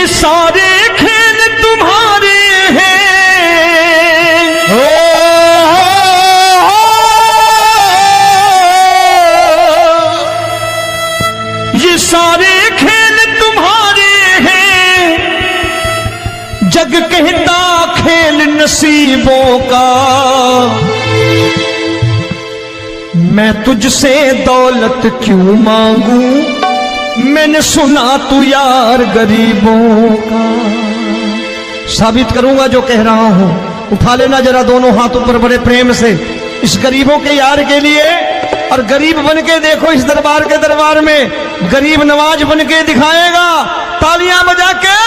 ये सारे खेल तुम्हारे हैं, ये सारे खेल तुम्हारे हैं, जग कहता खेल नसीबों का। मैं तुझसे दौलत क्यों मांगू, मैंने सुना तू यार गरीबों का। साबित करूंगा जो कह रहा हूं। उठा लेना जरा दोनों हाथ ऊपर बड़े प्रेम से इस गरीबों के यार के लिए, और गरीब बन के देखो इस दरबार के दरबार में गरीब नवाज बन के दिखाएगा, तालियां बजा के।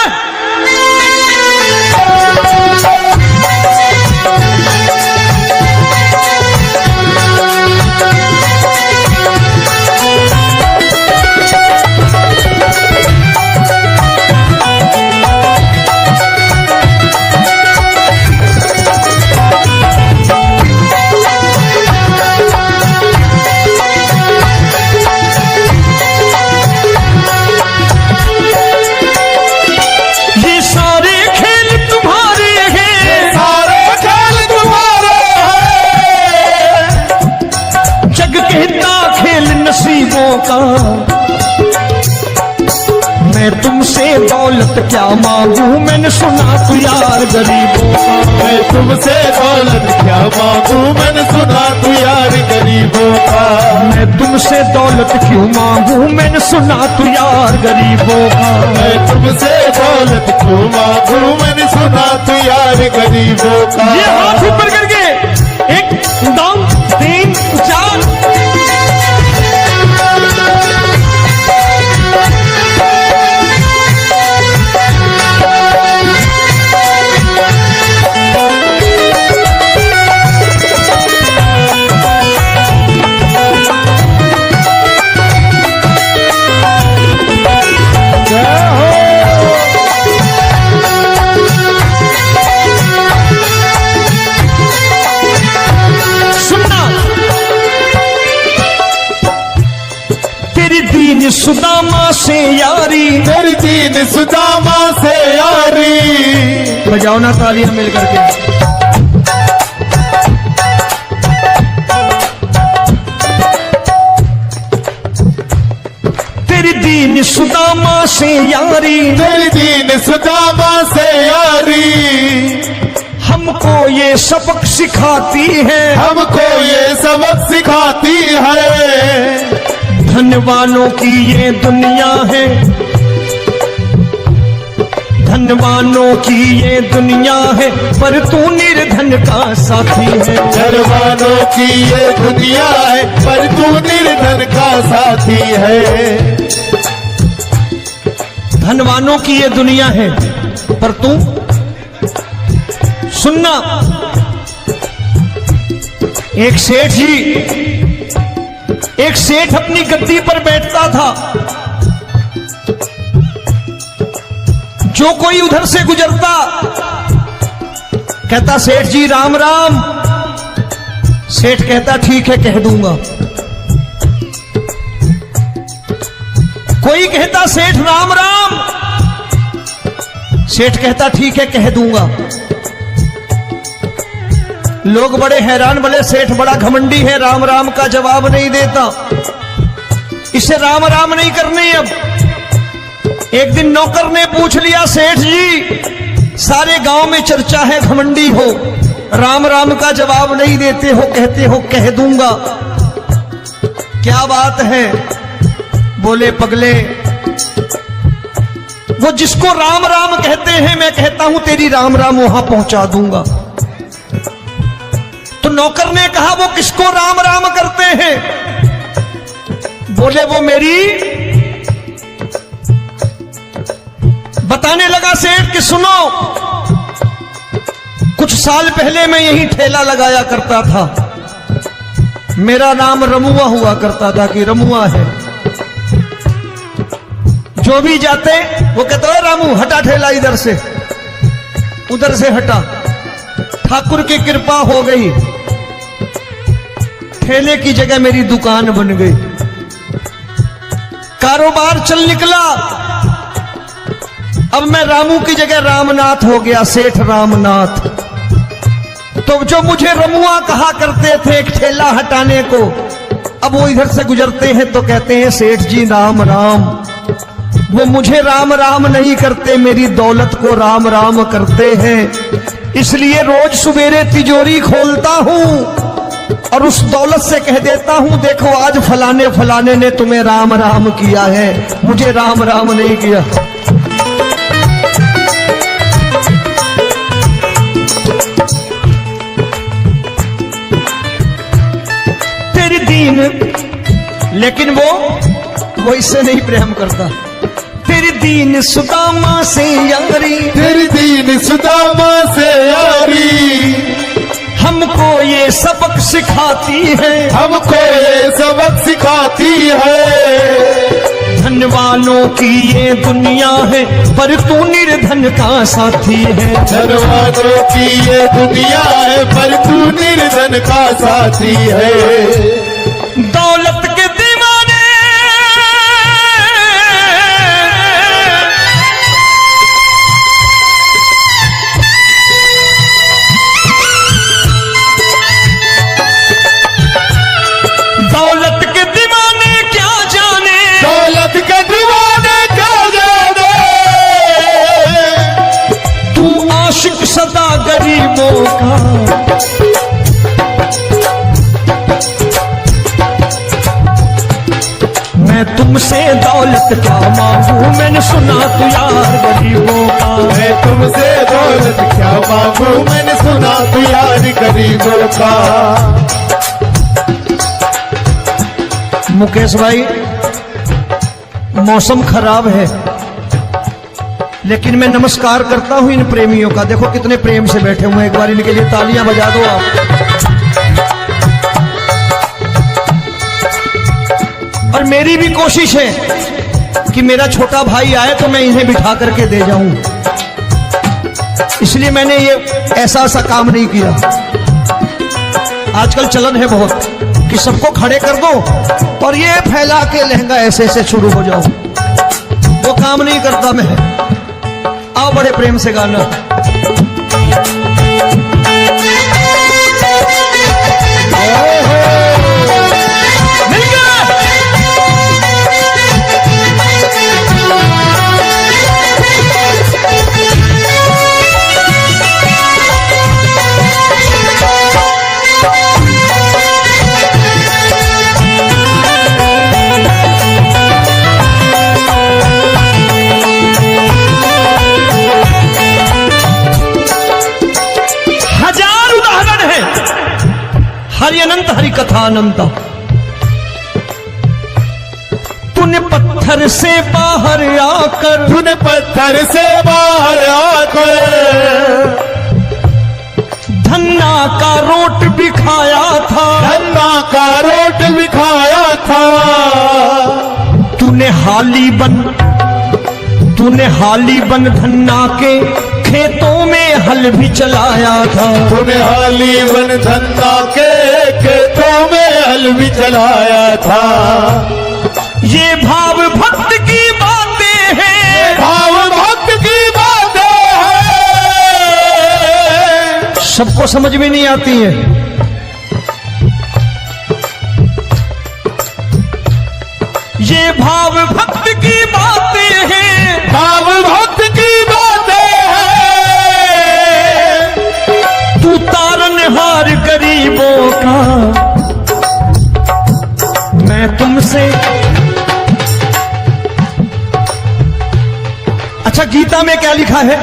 का मैं तुमसे दौलत क्या मांगू, मैंने सुना तू यार गरीबों का। मैं तुमसे दौलत क्या मांगू, मैंने सुना तू यार गरीबों का। मैं तुमसे दौलत क्यों मांगू, मैंने सुना तू यार गरीबों का। मैं तुमसे दौलत क्यों मांगू, मैंने सुना तू यार गरीबों का। ये हाथ ऊपर करके 1 2 3 4 सुदामा से यारी, तेरी दीन सुदामा से यारी। बजाओ ना तालियां मिल करके। तेरी दीन सुदामा से यारी, तेरी दीन सुदामा से यारी। हमको ये सबक सिखाती है, हमको ये सबक सिखाती है। धनवानों की ये दुनिया है, धनवानों की ये दुनिया है, पर तू निर्धन का साथी है। धनवानों की ये दुनिया है, पर तू निर्धन का साथी है। धनवानों की ये दुनिया है, पर तू सुनना। एक सेठ अपनी गद्दी पर बैठता था। जो कोई उधर से गुजरता कहता सेठ जी राम राम। सेठ कहता ठीक है कह दूंगा। कोई कहता सेठ राम राम। सेठ कहता ठीक है कह दूंगा। लोग बड़े हैरान, बोले सेठ बड़ा घमंडी है, राम राम का जवाब नहीं देता, इसे राम राम नहीं करने। अब एक दिन नौकर ने पूछ लिया, सेठ जी सारे गांव में चर्चा है घमंडी हो, राम राम का जवाब नहीं देते हो, कहते हो कह दूंगा, क्या बात है? बोले पगले, वो जिसको राम राम कहते हैं मैं कहता हूं तेरी राम राम वहां पहुंचा दूंगा। तो नौकर ने कहा वो किसको राम राम करते हैं? बोले वो मेरी। बताने लगा सेठ कि सुनो, कुछ साल पहले मैं यही ठेला लगाया करता था, मेरा नाम रमुआ हुआ करता था कि रमुआ है। जो भी जाते वो कहते हैं रामू हटा ठेला इधर से, उधर से हटा। ठाकुर की कृपा हो गई, ठेले की जगह मेरी दुकान बन गई, कारोबार चल निकला। अब मैं रामू की जगह रामनाथ हो गया, सेठ रामनाथ। तो जो मुझे रमुआ कहा करते थे एक ठेला हटाने को, अब वो इधर से गुजरते हैं तो कहते हैं सेठ जी राम राम। वो मुझे राम राम नहीं करते, मेरी दौलत को राम राम करते हैं। इसलिए रोज सवेरे तिजोरी खोलता हूं और उस दौलत से कह देता हूं, देखो आज फलाने फलाने ने तुम्हें राम राम किया है, मुझे राम राम नहीं किया। तेरी दीन, लेकिन वो इससे नहीं प्रेम करता। तेरी दीन सुदामा से यारी, तेरी दीन सुदामा से यारी, हमको ये सबक सिखाती है, हमको ये सबक सिखाती है। धन वालों की ये दुनिया है, पर तू निर्धन का साथी है। धन वालों की ये दुनिया है, पर तू निर्धन का साथी है। दौलत के दीवाने दौलत के दीवाने क्या जाने, दौलत के दीवाने क्या जाने। तू आशिक सदा गरीबों का। मैं तुमसे दौलत क्या मांगू, मैंने सुना तू यार गरीबों का। मैं तुमसे दौलत क्या मांगू, मैंने सुना तू यार गरीबों का। मुकेश भाई, मौसम खराब है, लेकिन मैं नमस्कार करता हूं इन प्रेमियों का। देखो कितने प्रेम से बैठे हुए हैं, एक बार इनके लिए तालियां बजा दो आप। और मेरी भी कोशिश है कि मेरा छोटा भाई आए तो मैं इन्हें बिठा करके दे जाऊं, इसलिए मैंने ये ऐसा काम नहीं किया। आजकल चलन है बहुत कि सबको खड़े कर दो और ये फैला के लहंगा ऐसे ऐसे शुरू हो जाओ, वो काम नहीं करता मैं। आओ बड़े प्रेम से गाना। हरि अनंत हरि कथा अनंत। तूने पत्थर से बाहर आकर, तूने पत्थर से बाहर आकर धन्ना का रोट बिखाया था, धन्ना का रोट बिखाया था। तूने हाली बन धन्ना के खेतों में हल भी चलाया था। तूने हाली बन धन्ना के खेतों में हल भी चलाया था। ये भाव भक्त की बातें हैं, भाव भक्त की बातें हैं, सबको समझ में नहीं आती है। ये भाव भक्त की बातें हैं, भाव भक्त की बातें हैं। तू तारनहार गरीबों का, मैं तुमसे। अच्छा, गीता में क्या लिखा है?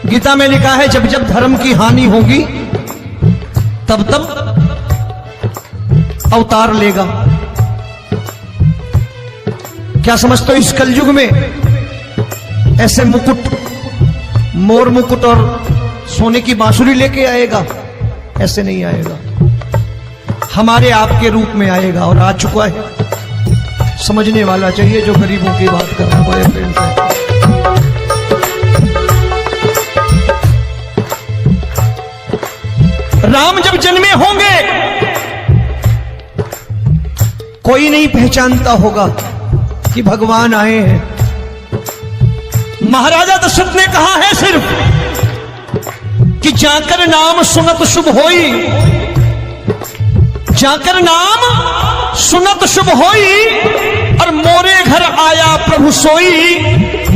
गीता में लिखा है जब जब धर्म की हानि होगी तब तब अवतार लेगा। क्या समझते हो, इस कलयुग में ऐसे मुकुट, मोर मुकुट और सोने की बांसुरी लेके आएगा? ऐसे नहीं आएगा, हमारे आपके रूप में आएगा और आ चुका है। समझने वाला चाहिए जो गरीबों की बात कर रहा है बड़े प्रेम से। राम जब जन्मे होंगे कोई नहीं पहचानता होगा, कि भगवान आए हैं। महाराजा दशरथ ने कहा है सिर्फ कि जाकर नाम सुनत शुभ होई, जाकर नाम सुनत शुभ होई, और मोरे घर आया प्रभु सोई,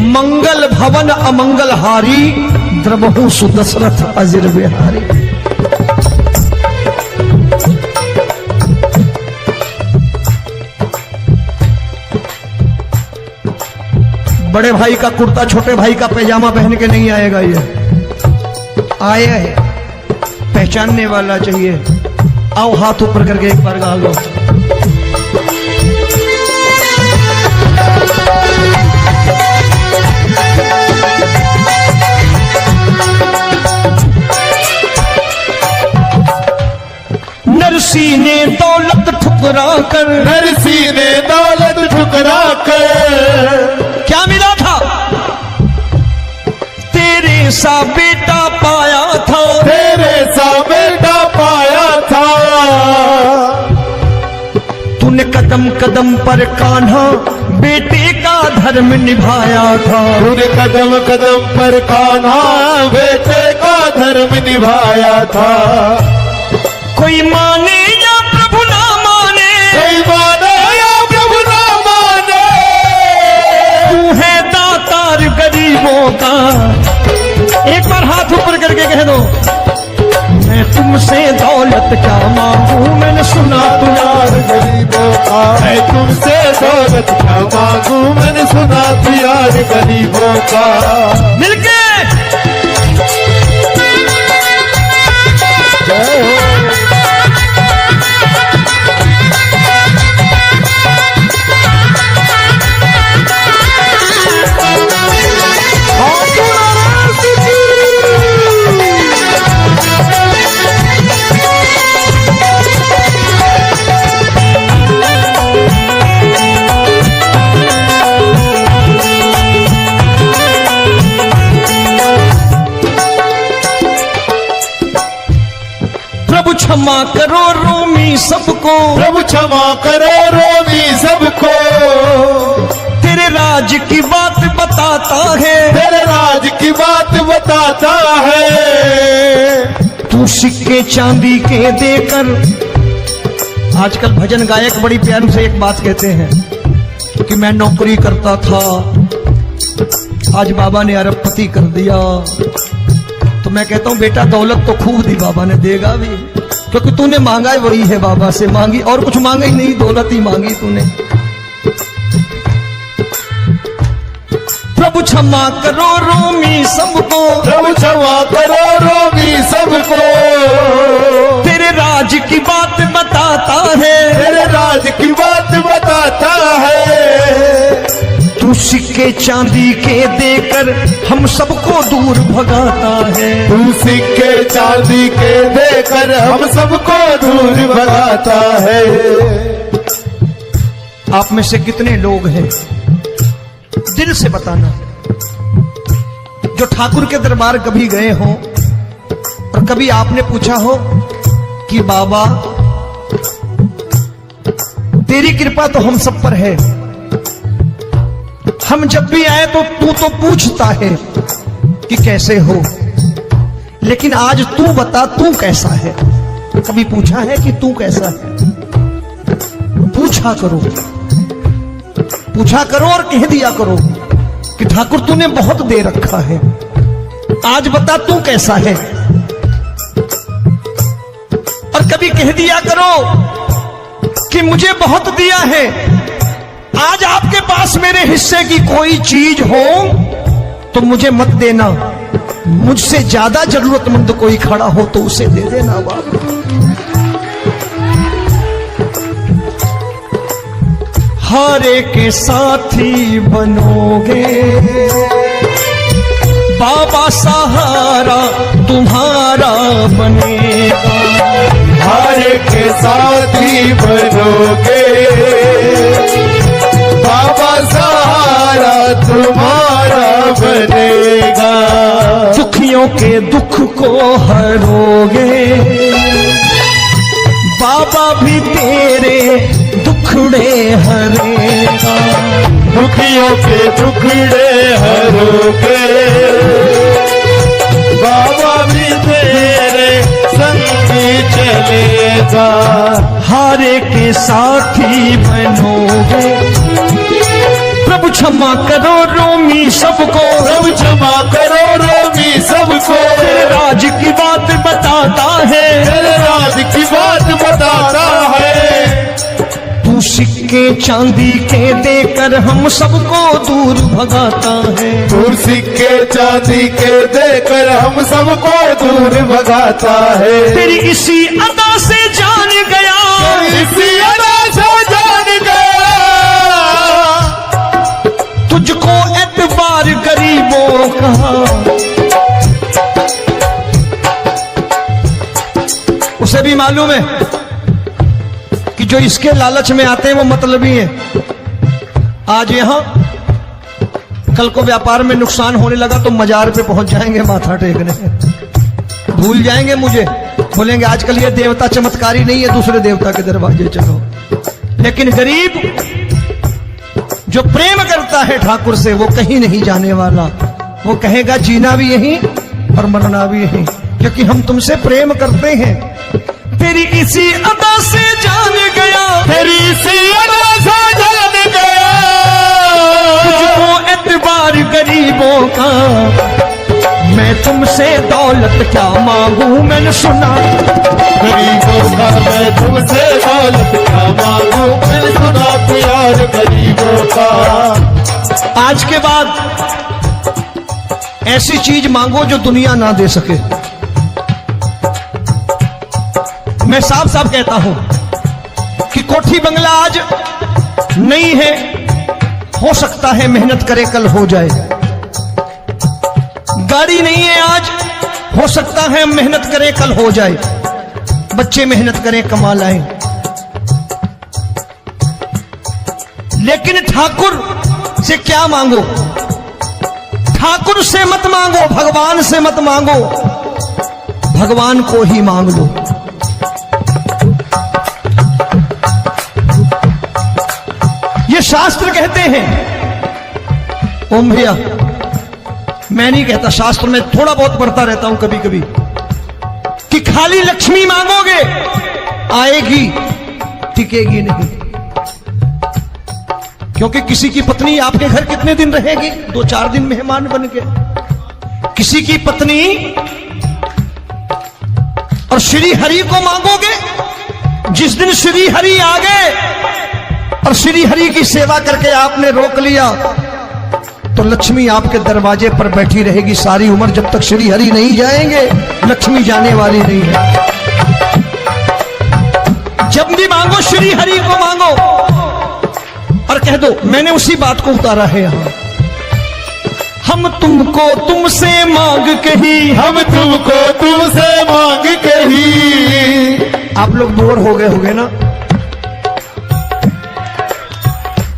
मंगल भवन अमंगल हारी, द्रबहु सुदशरथ अजिर बिहारी। बड़े भाई का कुर्ता छोटे भाई का पैजामा पहन के नहीं आएगा, ये आया है पहचानने वाला चाहिए। आओ हाथ ऊपर करके एक बार गा लो। नरसी ने दौलत ठुकरा कर, नरसी ने दौलत ठुकरा कर, क्या मिला था? तेरे सा बेटा पाया था, तेरे सा बेटा पाया था। तूने कदम कदम पर कान्हा बेटे का धर्म निभाया था, तूने कदम कदम पर कान्हा बेटे का धर्म निभाया था। कोई माने या प्रभु ना माने, कोई माने या प्रभु ना माने, तू है दातार गरीबों का। एक बार हाथ ऊपर करके कह दो, मैं तुमसे दौलत क्या मांगू, मैंने सुना तू यार गरीबों का। मैं तुमसे दौलत क्या मांगू, मैंने सुना तू यार गरीबों का। मिलके क्षमा करो रोमी सबको, प्रभु क्षमा करो रोमी सबको। तेरे राज की बात बताता है, तेरे राज की बात बताता है। तू सिक्के चांदी के देकर, आजकल भजन गायक बड़ी प्यार से एक बात कहते हैं कि मैं नौकरी करता था, आज बाबा ने अरबपति कर दिया। तो मैं कहता हूं बेटा दौलत तो खूब दी, बाबा ने देगा भी, क्योंकि तूने मांगा वही है, बाबा से मांगी और कुछ मांगा ही नहीं, दौलत ही मांगी तूने। प्रभु क्षमा करो रोमी सबको, प्रभु क्षमा करो रोमी सबको। तेरे राज की बात बताता है, तेरे राज की बात बताता है। तू सिक्के चांदी के देकर हम सबको दूर भगाता है, तू सिक्के चांदी के देकर हम सबको दूर भगाता है। आप में से कितने लोग हैं, दिल से बताना, जो ठाकुर के दरबार कभी गए हो और कभी आपने पूछा हो कि बाबा तेरी कृपा तो हम सब पर है, हम जब भी आए तो तू तो पूछता है कि कैसे हो, लेकिन आज तू बता तू कैसा है। कभी पूछा है कि तू कैसा है? पूछा करो, पूछा करो और कह दिया करो कि ठाकुर तूने बहुत दे रखा है, आज बता तू कैसा है। और कभी कह दिया करो कि मुझे बहुत दिया है, आज आपके पास मेरे हिस्से की कोई चीज हो तो मुझे मत देना, मुझसे ज्यादा जरूरतमंद कोई खड़ा हो तो उसे दे देना। बाबा हारे के साथी बनोगे, बाबा सहारा तुम्हारा बनेगा। हारे के साथी बनोगे, बाबा सहारा तुम्हारा बनेगा। दुखियों के दुख को हरोगे, बाबा भी तेरे दुखड़े हरेगा। दुखियों के टुकड़े हरोगे, बाबा भी तेरे संगी चलेगा। हारे के साथी बनोगे, प्रभु क्षमा करो रोमी सबको, सब क्षमा करो रोमी सबको, तेरे राज की बात बताता है, तेरे राज की बात बताता है। तू सिक्के चांदी के देकर हम सबको दूर भगाता है, दूर सिक्के चांदी के देकर हम सबको दूर भगाता है। तेरी इसी अदा से जान गया, इसी अदा से जान गया, तुझको एतबार गरीबों का। उसे भी मालूम है कि जो इसके लालच में आते हैं वो मतलबी हैं। आज यहां कल को व्यापार में नुकसान होने लगा तो मजार पे पहुंच जाएंगे माथा टेकने, भूल जाएंगे मुझे, बोलेंगे आजकल ये देवता चमत्कारी नहीं है, दूसरे देवता के दरवाजे चलो। लेकिन गरीब जो प्रेम करता है ठाकुर से वो कहीं नहीं जाने वाला, वो कहेगा जीना भी यहीं और मरना भी यहीं, क्योंकि हम तुमसे प्रेम करते हैं। तेरी इसी अदा से जान गया, तेरी इसी अदा से जान गया, तुझको एतबार गरीबों का। मैं तुमसे दौलत क्या मांगू, मैंने सुना गरीबों का मैं तुमसे दौलत क्या मांगू, मैंने सुना प्यार गरीबों का। आज के बाद ऐसी चीज मांगो जो दुनिया ना दे सके। मैं साफ साफ कहता हूं कि कोठी बंगला आज नहीं है, हो सकता है मेहनत करे कल हो जाए। गाड़ी नहीं है आज, हो सकता है मेहनत करें कल हो जाए। बच्चे मेहनत करें कमा लाएं, लेकिन ठाकुर से क्या मांगो? ठाकुर से मत मांगो, भगवान से मत मांगो, भगवान को ही मांग लो। ये शास्त्र कहते हैं, ओम भैया मैं नहीं कहता, शास्त्र में थोड़ा बहुत पढ़ता रहता हूं कभी कभी, कि खाली लक्ष्मी मांगोगे आएगी, टिकेगी नहीं। क्योंकि किसी की पत्नी आपके घर कितने दिन रहेगी? 2-4 दिन मेहमान बन के। किसी की पत्नी और श्री हरि को मांगोगे, जिस दिन श्री हरि आ गए और श्री हरि की सेवा करके आपने रोक लिया तो लक्ष्मी आपके दरवाजे पर बैठी रहेगी सारी उम्र। जब तक श्री हरि नहीं जाएंगे लक्ष्मी जाने वाली नहीं है। जब भी मांगो श्री हरि को मांगो और कह दो मैंने उसी बात को उतारा है यहां। हम तुमको तुमसे मांग कही, हम तुमको तुमसे मांग कही। आप लोग बोर हो गए होंगे ना,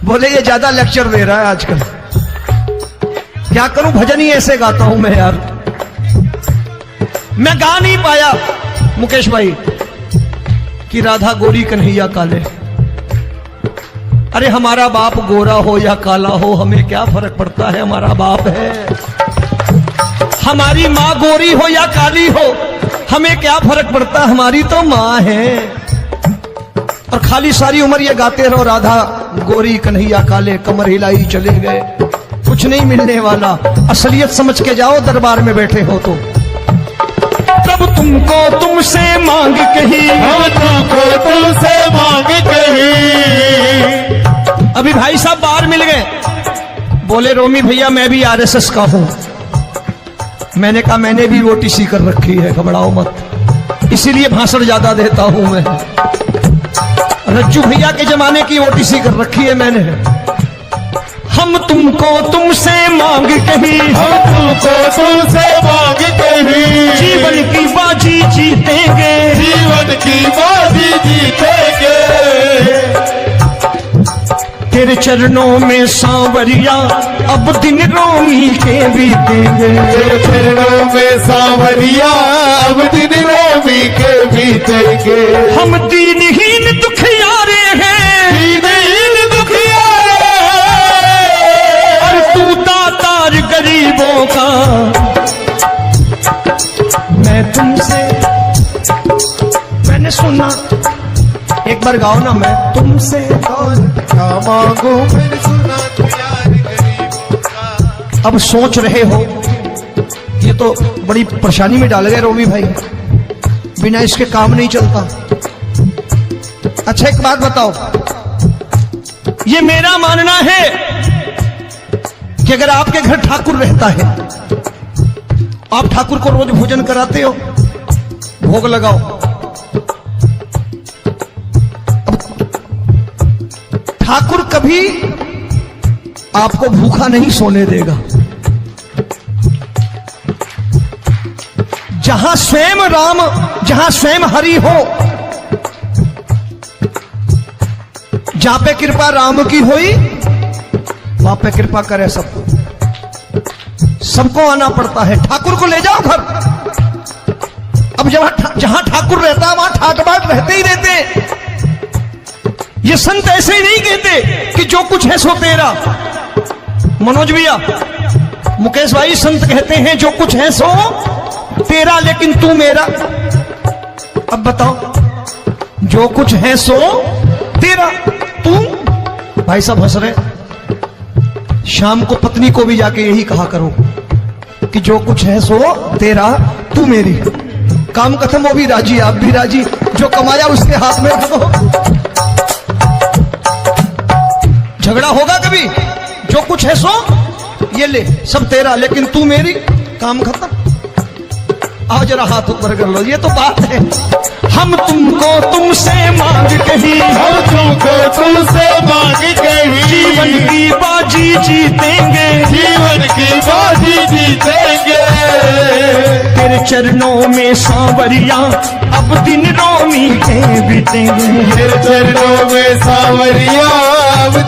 बोले ये ज्यादा लेक्चर दे रहा है आजकल। क्या करूं, भजन ही ऐसे गाता हूं मैं यार। मैं गा नहीं पाया मुकेश भाई कि राधा गोरी कन्हैया काले। अरे हमारा बाप गोरा हो या काला हो हमें क्या फर्क पड़ता है, हमारा बाप है। हमारी माँ गोरी हो या काली हो हमें क्या फर्क पड़ता, हमारी तो माँ है। और खाली सारी उम्र ये गाते रहो राधा गोरी कन्हैया काले, कमर हिलाई चले गए, कुछ नहीं मिलने वाला। असलियत समझ के जाओ दरबार में बैठे हो तो। तब तुमको तुमसे मांग कही, हम तुमको तुमसे मांग कही। अभी भाई साहब बाहर मिल गए, बोले रोमी भैया मैं भी आरएसएस का हूं। मैंने कहा मैंने भी ओटीसी कर रखी है, घबराओ मत, इसीलिए भाषण ज्यादा देता हूं मैं। रज्जू भैया के जमाने की ओटीसी कर रखी है मैंने। हम तुमको तुमसे मांग कही, हम तुमको तुमसे मांग कही। जीवन की बाजी जीतेंगे, जीवन की बाजी जीतेंगे। तेरे चरणों में सांवरिया अब दिन रोमी के बीतेंगे। तेरे चरणों में सांवरिया अब दिन रोमी के बीतेंगे। हम दीनहीन दुखियारे हैं, दीनहीन दुखियारे हैं, बार गाओ ना, मैं तुमसे दौलत क्या मांगू मैंने सुना तू यार गरीबों का। अब सोच रहे हो ये तो बड़ी परेशानी में डाल गए रोमी भाई, बिना इसके काम नहीं चलता। अच्छा एक बात बताओ, ये मेरा मानना है कि अगर आपके घर ठाकुर रहता है, आप ठाकुर को रोज भोजन कराते हो, भोग लगाओ, अब ठाकुर कभी आपको भूखा नहीं सोने देगा। जहां स्वयं राम, जहां स्वयं हरि हो, जहां पे कृपा राम की हुई वहां पे कृपा करे सबको, सबको आना पड़ता है। ठाकुर को ले जाओ घर। अब जहां ठाकुर रहता है वहां ठाट बाट रहते ही रहते हैं। ये संत ऐसे ही नहीं कहते कि जो कुछ है सो तेरा। मनोज भैया, मुकेश भाई, संत कहते हैं जो कुछ है सो तेरा लेकिन तू मेरा। अब बताओ, जो कुछ है सो तेरा, तू। भाई साहब हंस रहे। शाम को पत्नी को भी जाके यही कहा करो कि जो कुछ है सो तेरा, तू मेरी। काम खत्म, वो भी राजी, आप भी राजी, जो कमाया उसके हाथ में रखो। झगड़ा होगा कभी? जो कुछ है सो ये ले, सब तेरा लेकिन तू मेरी, काम खत्म। आओ जरा हाथ ऊपर कर लो, ये तो बात है। हम तुमको तुमसे मांग कहीं, हम तुमको तुमसे मांग कहीं, जीवन की बाजी जीतेंगे, जीवन की बाजी जीतेंगे। तेरे चरणों में सांवरिया अब दिन रोमी के बीतेंगे। तेरे चरणों में सांवरिया अब